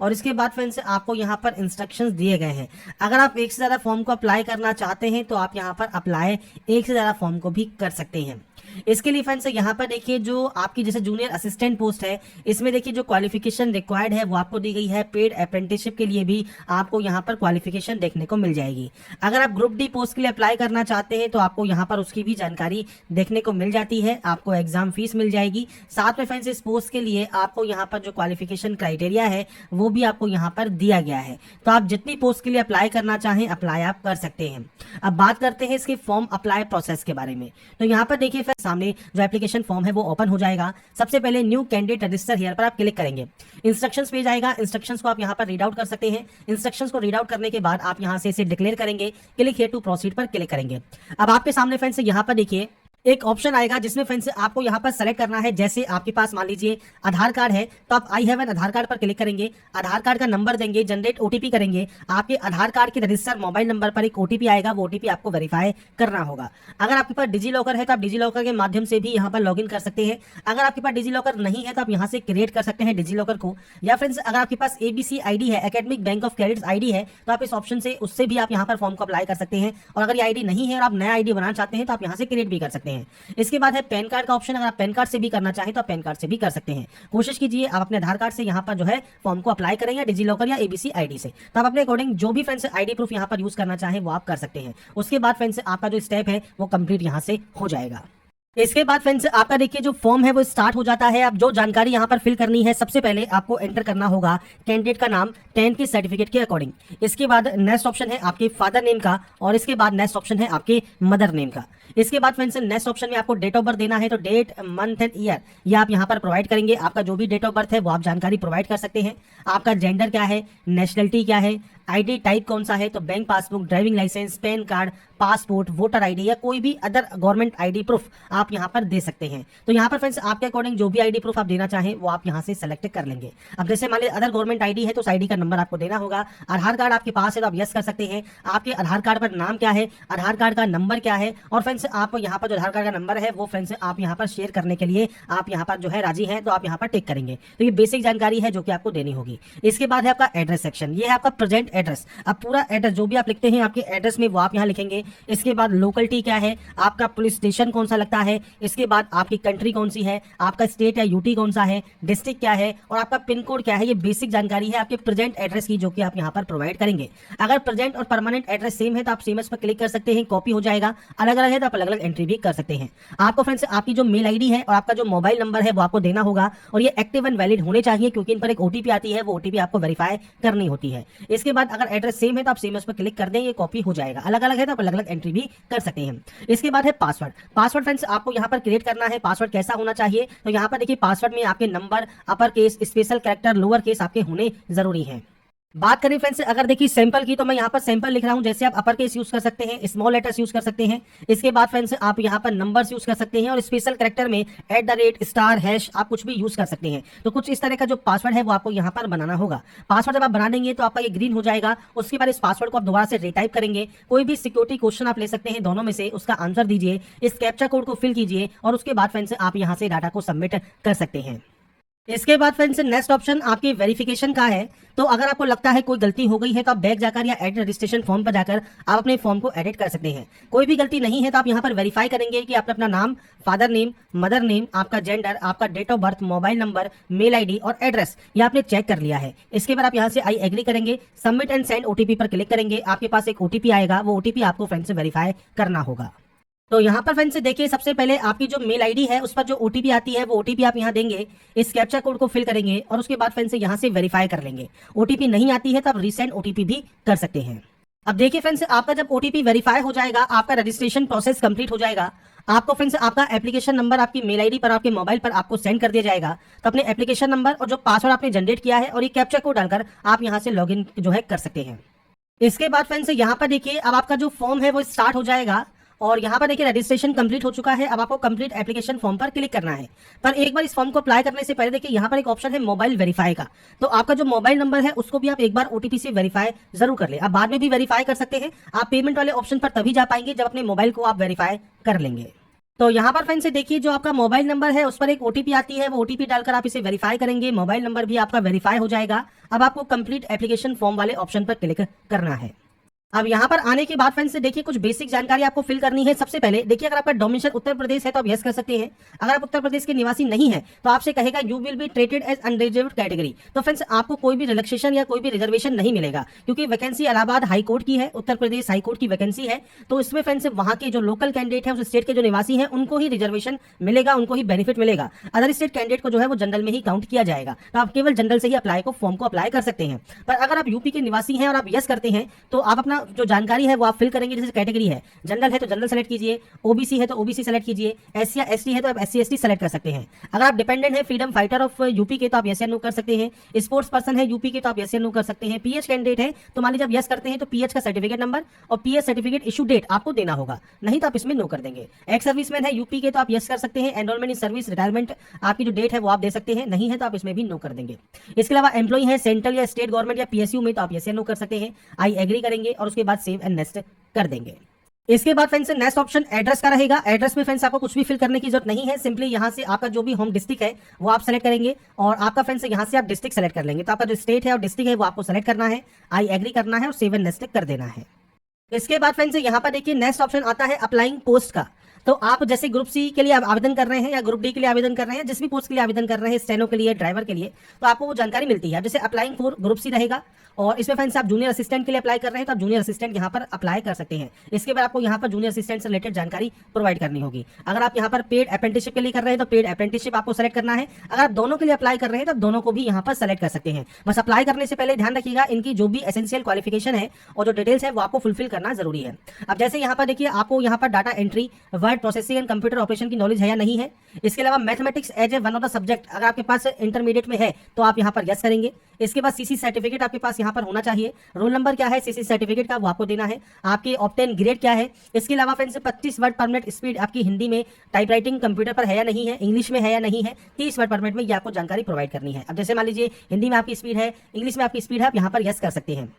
और इसके बाद फ्रेंड्स आपको यहाँ पर इंस्ट्रक्शंस दिए गए हैं। अगर आप एक से ज़्यादा फॉर्म को अप्लाई करना चाहते हैं तो आप यहाँ पर अप्लाई एक से ज़्यादा फॉर्म को भी कर सकते हैं। इसके लिए फ्रेंड्स यहाँ पर देखिए जो आपकी जैसे जूनियर असिस्टेंट पोस्ट है, इसमें देखिए जो क्वालिफिकेशन रिक्वायर्ड है वो आपको दी गई है। पेड अप्रेंटिसशिप के लिए भी आपको यहाँ पर क्वालिफिकेशन देखने को मिल जाएगी। अगर आप ग्रुप डी पोस्ट के लिए अप्लाई करना चाहते हैं तो आपको यहाँ पर उसकी भी जानकारी देखने को मिल जाती है। आपको एग्जाम फीस मिल जाएगी। साथ में फ्रेंड्स इस पोस्ट के लिए आपको यहाँ पर जो क्वालिफिकेशन क्राइटेरिया है वो भी आपको यहाँ पर दिया गया है। तो आप जितनी पोस्ट के लिए अप्लाई करना चाहें अप्लाई आप कर सकते हैं। अब बात करते हैं इसके फॉर्म अप्लाई प्रोसेस के बारे में। तो यहाँ पर देखिए सामने जो एप्लीकेशन फॉर्म है वो ओपन हो जाएगा। सबसे पहले न्यू कैंडिडेट रजिस्टर हियर पर आप क्लिक करेंगे। इंस्ट्रक्शंस पेज आएगा। इंस्ट्रक्शंस को आप यहाँ पर रीड आउट कर सकते हैं। इंस्ट्रक्शंस को रीड आउट करने के बाद आप यहाँ से इसे डिक्लेयर करेंगे। क्लिक हियर टू प्रोसीड पर क्लिक करेंगे। अब आपके सामने फ्रेंड्स यहाँ पर देखिए एक ऑप्शन आएगा जिसमें फ्रेंड्स आपको यहाँ पर सेलेक्ट करना है। जैसे आपके पास मान लीजिए आधार कार्ड है तो आप I have an Aadhaar card पर क्लिक करेंगे। आधार कार्ड का नंबर देंगे, जनरेट ओटीपी करेंगे। आपके आधार कार्ड के रजिस्टर मोबाइल नंबर पर एक ओटीपी आएगा। वो ओटीपी आपको वेरीफाई करना होगा। अगर आपके पास डिजी लॉकर है तो आप डिजी लॉकर के माध्यम से भी यहाँ पर लॉग इन कर सकते हैं। अगर आपके पास डिजी लॉकर नहीं है तो आप यहाँ से क्रिएट कर सकते हैं डिजी लॉकर को। या फ्रेंड्स अगर आपके पास एबीसी आईडी है, academic bank of credit ID है, तो आप इस ऑप्शन से उससे भी आप यहाँ पर फॉर्म को अप्लाई कर सकते हैं। और अगर ये आईडी नहीं है और आप नया आईडी बनाना चाहते हैं तो आप यहाँ से क्रिएट भी कर सकते हैं। इसके बाद है पैन कार्ड का ऑप्शन। अगर आप पैन कार्ड से भी करना चाहें तो आप पैन कार्ड से भी कर सकते हैं। कोशिश कीजिए आप अपने आधार कार्ड से यहाँ पर जो है फॉर्म को अप्लाई करें या डिजी लॉकर या एबीसी आईडी से। तो आप अपने अकॉर्डिंग जो भी फ्रेंड्स आईडी प्रूफ यहाँ पर यूज करना चाहें वो आप कर सकते हैं। उसके बाद फ्रेंड्स आपका जो स्टेप है वो कंप्लीट यहाँ से हो जाएगा। इसके बाद फ्रेंड्स आपका देखिए जो फॉर्म है वो स्टार्ट हो जाता है। अब जो जानकारी यहाँ पर फिल करनी है, सबसे पहले आपको एंटर करना होगा कैंडिडेट का नाम 10th के सर्टिफिकेट के अकॉर्डिंग। इसके बाद नेक्स्ट ऑप्शन है आपके फादर नेम का और इसके बाद नेक्स्ट ऑप्शन है आपके मदर नेम का। इसके बाद फ्रेंड्स नेक्स्ट ऑप्शन में आपको डेट ऑफ बर्थ देना है। तो डेट, मंथ एंड ईयर ये आप यहाँ पर प्रोवाइड करेंगे। आपका जो भी डेट ऑफ बर्थ है वो आप जानकारी प्रोवाइड कर सकते हैं। आपका जेंडर क्या है, नेशनलिटी क्या है, आईडी टाइप कौन सा है, तो bank passbook, driving licence, PAN card, passport, voter ID या कोई भी अदर गवर्नमेंट आईडी प्रूफ आप यहाँ पर दे सकते हैं। तो यहाँ पर फ्रेंड्स आपके अकॉर्डिंग जो भी आईडी प्रूफ आप देना चाहें वो आप यहाँ से सेलेक्ट कर लेंगे। अब जैसे मान लीजिए अदर गवर्नमेंट आईडी है तो उस आईडी का नंबर आपको देना होगा। आधार कार्ड आपके पास है तो आप यस कर सकते हैं। आपके आधार कार्ड पर नाम क्या है, आधार कार्ड का नंबर क्या है, और फ्रेंड्स आप यहाँ पर जो आधार कार्ड का नंबर है वो फ्रेंड्स आप यहाँ पर शेयर करने के लिए आप यहाँ पर जो है राजी हैं तो आप यहाँ पर टिक करेंगे। तो ये बेसिक जानकारी है जो कि आपको देनी होगी। इसके बाद है आपका एड्रेस सेक्शन। ये है आपका प्रेजेंट एड्रेस। अब पूरा एड्रेस जो भी आप लिखते हैं आपके एड्रेस में वो आप यहाँ लिखेंगे। इसके बाद लोकेलिटी क्या है, आपका पुलिस स्टेशन कौन सा लगता है, इसके बाद आपकी कंट्री कौन सी है, आपका स्टेट या यूटी कौन सा है, डिस्ट्रिक्ट क्या है और आपका पिन कोड क्या है। ये बेसिक जानकारी है आपके प्रेजेंट एड्रेस की जो कि आप यहाँ पर प्रोवाइड करेंगे। अगर प्रेजेंट और परमानेंट एड्रेस सेम है तो आप सेम एस पर क्लिक कर सकते हैं, कॉपी हो जाएगा। अलग अलग है तो आप अलग अलग एंट्री भी कर सकते हैं। आपको फ्रेंड्स आपकी जो मेल आईडी है और आपका जो मोबाइल नंबर है वो आपको देना होगा और ये एक्टिव एंड वैलिड होने चाहिए क्योंकि इन पर एक ओटीपी आती है, वो ओटीपी आपको वेरीफाई करनी होती है। इसके बाद अगर एड्रेस सेम है तो आप सेम एस पर क्लिक कर दें, ये कॉपी हो जाएगा। अलग अलग है तो आप अलग अलग एंट्री भी कर सकते हैं। इसके बाद है पासवर्ड। पासवर्ड फ्रेंड्स आपको यहाँ पर क्रिएट करना है। पासवर्ड कैसा होना चाहिए, तो यहाँ पर देखिए पासवर्ड में आपके number, upper case, special character, lower case आपके होने जरूरी हैं। बात करें फ्रेंड्स अगर देखिए सैंपल की, तो मैं यहाँ पर सैंपल लिख रहा हूँ। जैसे आप अपर केस यूज कर सकते हैं, स्मॉल लेटर्स यूज कर सकते हैं। इसके बाद फ्रेंड्स आप यहाँ पर नंबर्स यूज कर सकते हैं और स्पेशल कैरेक्टर में @ स्टार, हैश आप कुछ भी यूज कर सकते हैं। तो कुछ इस तरह का जो पासवर्ड है वो आपको यहाँ पर बनाना होगा। पासवर्ड जब आप बना देंगे तो आपका ये ग्रीन हो जाएगा। उसके बाद इस पासवर्ड को आप दोबारा से रिटाइप करेंगे। कोई भी सिक्योरिटी क्वेश्चन आप ले सकते हैं, दोनों में से उसका आंसर दीजिए, इस कैप्चा कोड को फिल कीजिए और उसके बाद फ्रेंड्स आप यहाँ से डाटा को सबमिट कर सकते हैं। इसके बाद फ्रेंड्स नेक्स्ट ऑप्शन आपकी वेरिफिकेशन का है। तो अगर आपको लगता है कोई गलती हो गई है तो आप बैक जाकर या एड रजिस्ट्रेशन फॉर्म पर जाकर आप अपने फॉर्म को एडिट कर सकते हैं। कोई भी गलती नहीं है तो आप यहाँ पर वेरीफाई करेंगे कि आपने अपना नाम, फादर नेम, मदर नेम, आपका जेंडर, आपका date of birth, mobile number, mail ID और एड्रेस ये आपने चेक कर लिया है। इसके बाद आप यहाँ से आई एग्री करेंगे, सबमिट एंड सेंड ओटीपी पर क्लिक करेंगे। आपके पास एक ओटीपी आएगा, वो ओटीपी आपको फ्रेंड्स वेरीफाई करना होगा। तो यहाँ पर फ्रेंड्स देखिए सबसे पहले आपकी जो मेल आईडी है उस पर जो ओटीपी आती है वो ओटीपी आप यहाँ देंगे, इस कैप्चा कोड को फिल करेंगे और उसके बाद फ्रेंड्स यहाँ से वेरीफाई कर लेंगे। ओटीपी नहीं आती है तो आप रीसेंड ओटीपी भी कर सकते हैं। अब देखिए फ्रेंड्स आपका जब ओटीपी वेरीफाई हो जाएगा, आपका रजिस्ट्रेशन प्रोसेस कंप्लीट हो जाएगा। आपको फ्रेंड्स आपका एप्लीकेशन नंबर आपकी मेल आईडी पर आपके मोबाइल पर आपको सेंड कर दिया जाएगा। तो अपने एप्लीकेशन नंबर और जो पासवर्ड आपने जनरेट किया है और ये कैप्चा कोड डालकर आप यहाँ से लॉगिन जो है कर सकते हैं। इसके बाद फ्रेंड्स यहाँ पर देखिए अब आपका जो फॉर्म है वो स्टार्ट हो जाएगा और यहाँ पर देखिए रजिस्ट्रेशन कंप्लीट हो चुका है। अब आपको कंप्लीट एप्लीकेशन फॉर्म पर क्लिक करना है। पर एक बार इस फॉर्म को अप्लाई करने से पहले देखिए यहाँ पर एक ऑप्शन है मोबाइल वेरीफाई का। तो आपका जो मोबाइल नंबर है उसको भी आप एक बार ओटीपी से वेरीफाई जरूर कर ले। आप बाद में भी वेरीफाई कर सकते हैं। आप पेमेंट वाले ऑप्शन पर तभी जा पाएंगे जब अपने मोबाइल को आप वेरीफाई कर लेंगे। तो यहाँ पर फ्रेंड्स से देखिए जो आपका मोबाइल नंबर है उस पर एक ओटीपी आती है, वो ओटीपी डालकर आप इसे वेरीफाई करेंगे, मोबाइल नंबर भी आपका वेरीफाई हो जाएगा। अब आपको कंप्लीट एप्लीकेशन फॉर्म वाले ऑप्शन पर क्लिक करना है। अब यहाँ पर आने के बाद फ्रेंड्स से देखिए कुछ बेसिक जानकारी आपको फिल करनी है। सबसे पहले देखिए अगर आपका डोमिसाइल उत्तर प्रदेश है तो आप यस कर सकते हैं। अगर आप उत्तर प्रदेश के निवासी नहीं है तो आपसे कहेगा you will be treated as unreserved category. तो फ्रेंड्स आपको कोई भी रिलैक्सेशन या कोई भी रिजर्वेशन नहीं मिलेगा, क्योंकि वैकेंसी इलाहाबाद हाई कोर्ट की है, उत्तर प्रदेश हाई कोर्ट की वैकेंसी है। तो इसमें फ्रेंड्स वहाँ के जो लोकल कैंडिडेट है उस स्टेट के जो निवासी है उनको ही रिजर्वेशन मिलेगा, उनको ही बेनिफिट मिलेगा। अदर स्टेट कैंडिडेट को जो है वो जनरल में ही काउंट किया जाएगा। तो आप केवल जनरल से ही फॉर्म को अप्लाई कर सकते हैं। पर अगर आप यूपी के निवासी हैं और आप यस करते हैं तो आप अपना जो जानकारी है वो आप फिल करेंगे। जैसे कैटेगरी है, जनरल है तो जनरल सेलेक्ट कीजिए, ओबीसी है तो ओबीसी सेलेक्ट कीजिए, एस या एसटी है तो आप एससी एसटी सेलेक्ट कर सकते हैं। अगर आप डिपेंडेंट है फ्रीडम फाइटर ऑफ यूपी के तो आप यस या नो कर सकते हैं। स्पोर्ट्स पर्सन है यूपी के तो आप यस या नो कर सकते हैं। पीएच कैंडिडेट है तो मान लीजिए आप यस करते हैं तो पीएच का सर्टिफिकेट नंबर और पीएच सर्टिफिकेट इशू डेट आपको देना होगा, नहीं तो आप इसमें नो कर देंगे। एक्स सर्विसमैन है यूपी के तो आप यस कर सकते हैं। एनरोलमेंट इन सर्विस रिटायरमेंट आपकी जो डेट है वो आप दे सकते हैं, नहीं है तो आप इसमें भी नो कर देंगे। इसके अलावा एम्प्लॉई है सेंट्रल या स्टेट गवर्नमेंट या पीएसयू में तो आप यस या नो कर सकते हैं। आई एग्री करेंगे और उसके बाद सेव एंड नेक्स्ट कर देंगे। इसके बाद फ्रेंड्स नेक्स्ट ऑप्शन एड्रेस का रहेगा। एड्रेस में फ्रेंड्स आपको कुछ भी फिल करने की जरूरत नहीं है, सिंपली यहाँ से आपका जो भी होम डिस्ट्रिक्ट है वो आप सेलेक्ट करेंगे और आपका फ्रेंड्स यहाँ से आप डिस्ट्रिक्ट सेलेक्ट कर लेंगे। तो आपका जो स्टेट है और डिस्ट्रिक्ट है वो आपको सेलेक्ट करना है, आई एग्री करना है और सेव एंड नेक्स्ट कर देना है। इसके बाद फ्रेंड्स यहाँ पर देखिए नेक्स्ट ऑप्शन आता है अप्लाइंग पोस्ट का। तो आप जैसे ग्रुप सी के लिए आवेदन कर रहे हैं या ग्रुप डी के लिए आवेदन कर रहे हैं, जिस भी पोस्ट के लिए आवेदन कर रहे हैं, स्टेनो के लिए, ड्राइवर के लिए, तो आपको वो जानकारी मिलती है। जैसे अप्लाइंग फॉर ग्रुप सी रहेगा और इसमें फ्रेंड्स आप जूनियर असिस्टेंट के लिए अप्लाई कर रहे हैं तो आप जूनियर असिस्टेंट यहाँ पर अप्लाई कर सकते हैं। इसके बाद आपको यहाँ पर जूनियर असिस्टेंट से रिलेटेड जानकारी प्रोवाइड करनी होगी। अगर आप यहाँ पर पेड अप्रेंटिसशिप के लिए कर रहे हैं तो पेड अप्रेंटिसशिप आपको सेलेक्ट करना है। अगर आप दोनों के लिए अप्लाई कर रहे हैं तो दोनों को भी यहाँ पर सेलेक्ट कर सकते हैं। बस अप्लाई करने से पहले ध्यान रखिएगा इनकी जो भी एसेंशियल क्वालिफिकेशन है और जो डिटेल्स है वो आपको फुलफिल करना जरूरी है। अब जैसे यहाँ पर देखिए आपको यहाँ पर data entry, word processing and computer operation की नॉलेज है या नहीं है। इसके अलावा mathematics as a one of the subject अगर आपके पास इंटरमीडिएट में है तो आप यहाँ पर यस करेंगे। इसके बाद सीसी सर्टिफिकेट आपके पास यहाँ पर होना चाहिए। रोल नंबर क्या है सीसी सर्टिफिकेट का वो आपको देना है। आपके ऑब्टेन ग्रेड क्या है। इसके अलावा फ्रेंड्स 25 वर्ड पर मिनट स्पीड आपकी हिंदी में टाइपराइटिंग कंप्यूटर पर है या नहीं है, इंग्लिश में है या नहीं है, 30 वर्ड पर मिनट में ये आपको जानकारी प्रोवाइड करनी है। अब जैसे मान लीजिए हिंदी में आपकी स्पीड है, इंग्लिश में आपकी स्पीड है, आप यहाँ पर यस कर सकते हैं।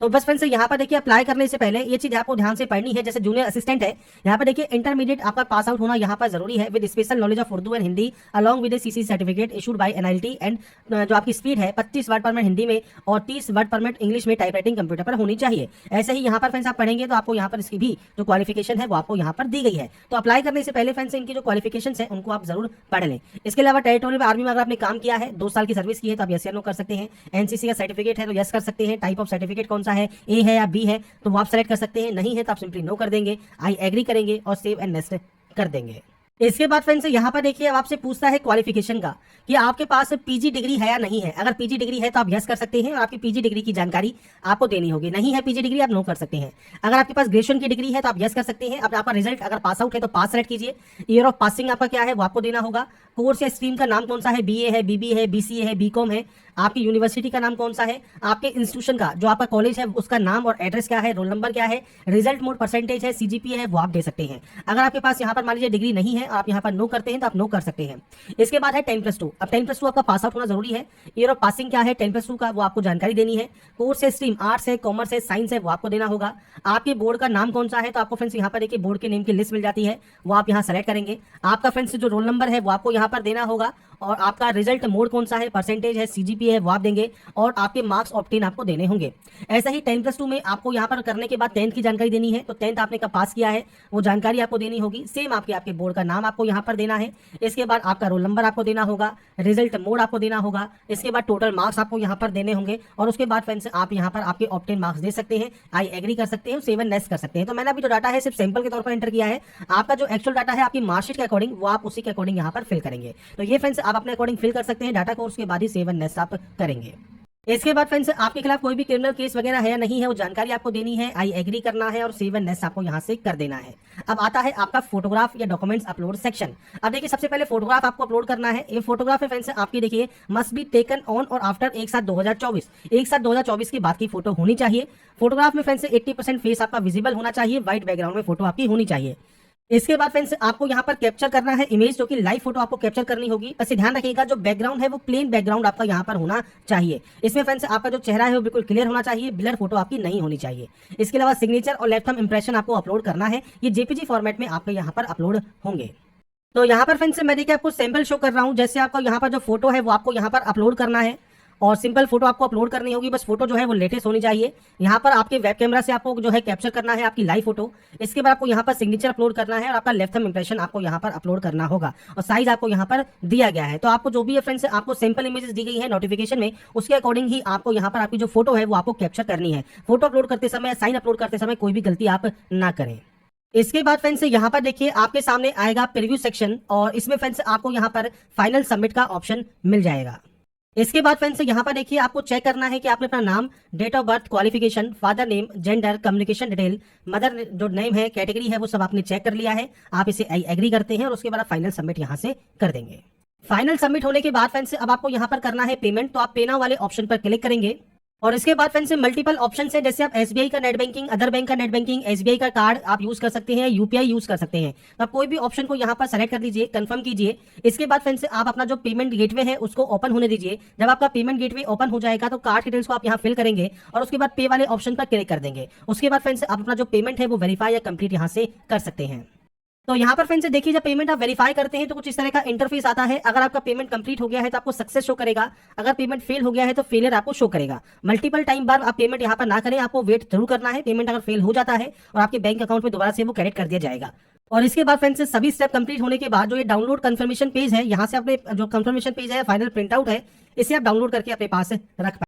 तो बस फ्रेंड्स यहाँ पर देखिए अप्लाई करने से पहले ये चीज आपको ध्यान से पढ़नी है। जैसे जूनियर असिस्टेंट है, यहाँ पर देखिए इंटरमीडिएट आपका पास आउट होना यहाँ पर जरूरी है with special knowledge of Urdu and Hindi along with CC certificate issued by NIT and जो आपकी स्पीड है 25 वर्ड पर मिनट हिंदी में और 30 वर्ड पर मिनट इंग्लिश में टाइपराइटिंग कंप्यूटर पर होनी चाहिए। ऐसे ही यहाँ पर फ्रेंड्स आप पढ़ेंगे तो आपको यहाँ पर इसकी भी जो क्वालिफिकेशन है वो आपको यहाँ पर दी गई है। तो अप्लाई करने से पहले फ्रेंड्स इनकी जो क्वालिफिकेशन है उनको आप जरूर पढ़ लें। इसके अलावा टेरिटोरियल आर्मी में अगर आपने काम किया है, 2 साल की सर्विस की है तो आप यस या नो कर सकते हैं। एनसीसी का सर्टिफिकेट है तो यस कर सकते हैं। टाइप ऑफ सर्टिफिकेट कौन सा है, ए है या बी है, तो वो आप सेलेक्ट कर सकते हैं। नहीं है तो आप सिंपली नो कर देंगे, आई एग्री करेंगे और सेव एंड नेक्स्ट कर देंगे। इसके बाद फ्रेंड्स यहाँ पर देखिए अब आपसे पूछता है क्वालिफिकेशन का कि आपके पास पीजी डिग्री है या नहीं है। अगर पीजी डिग्री है तो आप यस कर सकते हैं और आपकी पीजी डिग्री की जानकारी आपको देनी होगी। नहीं है पीजी डिग्री आप नो कर सकते हैं। अगर आपके पास ग्रेजुएशन की डिग्री है तो आप यस कर सकते हैं। अब आपका रिजल्ट अगर पास आउट है तो पास सेलेक्ट कीजिए। ईयर ऑफ पासिंग आपका क्या है वो आपको देना होगा। कोर्स या स्ट्रीम का नाम कौन सा है, बीए है, बीबी है, बीसीए है, बीकॉम है। आपकी यूनिवर्सिटी का नाम कौन सा है, आपके इंस्टीट्यूशन का जो आपका कॉलेज है उसका नाम और एड्रेस क्या है, रोल नंबर क्या है, रिजल्ट मोड परसेंटेज है, सीजीपीए है, वो आप दे सकते हैं। अगर आपके पास यहाँ पर मान लीजिए डिग्री नहीं है, आप यहाँ पर नो करते हैं तो आप नो कर सकते हैं। इसके बाद है 10+2। अब 10+2 आपका पास आउट होना जरूरी है। ईयर ऑफ पासिंग क्या है 10+2 का वो आपको जानकारी देनी है। कोर्स है, स्ट्रीम आर्ट्स है, कॉमर्स है, साइंस है, वो आपको देना होगा। आपके बोर्ड का नाम कौन सा है तो आपको फ्रेंड्स यहाँ पर देखिए बोर्ड के नेम की लिस्ट मिल जाती है, वो आप यहाँ सेलेक्ट करेंगे। आपका फ्रेंड्स जो रोल नंबर है वो आपको यहाँ पर देना होगा और आपका रिजल्ट मोड कौन सा है, परसेंटेज है, सीजीपीए है, वो आप देंगे और आपके मार्क्स ऑब्टेन आपको देने होंगे। ऐसा ही 10+2 में आपको यहाँ पर करने के बाद 10th की जानकारी देनी है। तो 10th आपने कब पास किया है वो जानकारी आपको देनी होगी। सेम आपके बोर्ड का नाम आपको यहाँ पर देना है। इसके बाद आपका रोल नंबर आपको देना होगा, रिजल्ट मोड आपको देना होगा। इसके बाद टोटल मार्क्स आपको यहाँ पर देने होंगे और उसके बाद फ्रेंड्स आप यहाँ पर आपके ऑब्टेन मार्क्स दे सकते हैं, आई एग्री कर सकते हैं, सेव एंड नेक्स्ट कर सकते हैं। तो मैंने अभी जो डाटा है सिर्फ सैंपल के तौर पर एंटर किया है। आपका जो एक्चुअल डाटा है आपकी मार्कशीट के अकॉर्डिंग वो आप उसी के अकॉर्डिंग यहाँ पर फिल करेंगे। तो ये फ्रेंड्स आप अपने अकॉर्डिंग फिल कर सकते हैं डाटा को, उसके बाद ही सेव एंड नेक्स्ट आप करेंगे। इसके बाद फ्रेंड्स आपके खिलाफ कोई भी क्रिमिनल केस वगैरह है या नहीं है वो जानकारी आपको देनी है, आई एग्री करना है और सेव एंड नेक्स्ट आपको यहाँ से कर देना है। अब आता है आपका फोटोग्राफ या डॉक्यूमेंट्स अपलोड सेक्शन। अब देखिए सबसे पहले फोटोग्राफ आपको अपलोड करना है। ये फोटोग्राफ है फ्रेंड्स आपकी देखिए मस्ट बी टेकन ऑन और आफ्टर 1/7/2024। 1/7/2024 की बाद की फोटो होनी चाहिए। फोटोग्राफ में फ्रेंड्स 80% फेस आपका विजिबल होना चाहिए, व्हाइट बैकग्राउंड में फोटो आपकी होनी चाहिए। इसके बाद फ्रेंड्स आपको यहाँ पर कैप्चर करना है इमेज, जो कि लाइव फोटो आपको कैप्चर करनी होगी। बस ध्यान रखिएगा जो बैकग्राउंड है वो प्लेन बैकग्राउंड आपका यहाँ पर होना चाहिए। इसमें फ्रेंड्स आपका जो चेहरा है वो बिल्कुल क्लियर होना चाहिए, ब्लर फोटो आपकी नहीं होनी चाहिए। इसके अलावा सिग्नेचर और लेफ्ट थंब इंप्रेशन आपको अपलोड करना है, ये जेपीजी फॉर्मेट में आपके यहाँ पर अपलोड होंगे। तो यहाँ पर फ्रेंड्स मैं देखिए आपको सैंपल शो कर रहा हूँ। जैसे आपका यहाँ पर जो फोटो है वो आपको यहाँ पर अपलोड करना है और सिंपल फोटो आपको अपलोड करनी होगी। बस फोटो जो है वो लेटेस्ट होनी चाहिए। यहाँ पर आपके वेब कैमरा से आपको जो है कैप्चर करना है आपकी लाइव फोटो। इसके बाद आपको यहाँ पर सिग्नेचर अपलोड करना है और आपका लेफ्ट थंब इंप्रेशन आपको यहाँ पर अपलोड करना होगा और साइज आपको यहाँ पर दिया गया है। तो आपको जो भी है फ्रेंड्स आपको सिंपल इमेजेस दी गई है नोटिफिकेशन में, उसके अकॉर्डिंग ही आपको यहाँ पर आपकी जो फोटो है वो आपको कैप्चर करनी है। फोटो अपलोड करते समय, साइन अपलोड करते समय कोई भी गलती आप ना करें। इसके बाद फ्रेंड्स यहाँ पर देखिए आपके सामने आएगा प्रीव्यू सेक्शन और इसमें फ्रेंड्स आपको यहाँ पर फाइनल सबमिट का ऑप्शन मिल जाएगा। इसके बाद फ्रेंड्स यहाँ पर देखिए आपको चेक करना है कि आपने अपना नाम, date of birth, qualification, father name, gender, communication detail, mother जो नेम है, कैटेगरी है, वो सब आपने चेक कर लिया है। आप इसे एग्री करते हैं और उसके बाद आप फाइनल सबमिट यहाँ से कर देंगे। फाइनल सबमिट होने के बाद फ्रेंड्स अब आपको यहाँ पर करना है पेमेंट। तो आप पे नाउ वाले ऑप्शन पर क्लिक करेंगे और इसके बाद फ्रेंड्स मल्टीपल ऑप्शन है, जैसे आप एसबीआई का नेट बैंकिंग, अदर बैंक का नेट बैंकिंग, एसबीआई का कार्ड आप यूज कर सकते हैं, यूपीआई यूज कर सकते हैं। तो आप कोई भी ऑप्शन को यहाँ पर सेलेक्ट कर लीजिए, कंफर्म कीजिए। इसके बाद फ्रेंड्स आप अपना जो पेमेंट गेटवे है उसको ओपन होने दीजिए। जब आपका पेमेंट गेटवे ओपन हो जाएगा तो कार्ड डिटेल्स को आप यहाँ फिल करेंगे और उसके बाद पे वाले ऑप्शन पर क्लिक कर देंगे। उसके बाद फ्रेंड्स आप अपना जो पेमेंट है वो वेरीफाई या कंप्लीट यहाँ से कर सकते हैं। तो यहाँ पर फ्रेंड्स देखिए जब पेमेंट आप वेरीफाई करते हैं तो कुछ इस तरह का इंटरफेस आता है। अगर आपका पेमेंट कंप्लीट हो गया है तो आपको सक्सेस शो करेगा, अगर पेमेंट फेल हो गया है तो फेलियर आपको शो करेगा। मल्टीपल टाइम बार आप पेमेंट यहाँ पर ना करें, आपको वेट जरूर करना है। पेमेंट अगर फेल हो जाता है और आपके बैंक अकाउंट में दोबारा से वो क्रेडिट कर दिया जाएगा। और इसके बाद फ्रेंड्स सभी स्टेप कंप्लीट होने के बाद जो ये डाउनलोड कंफर्मेशन पेज है, यहाँ से अपने जो कंफर्मेशन पेज है फाइनल प्रिंट आउट है, इसे आप डाउनलोड करके अपने पास रख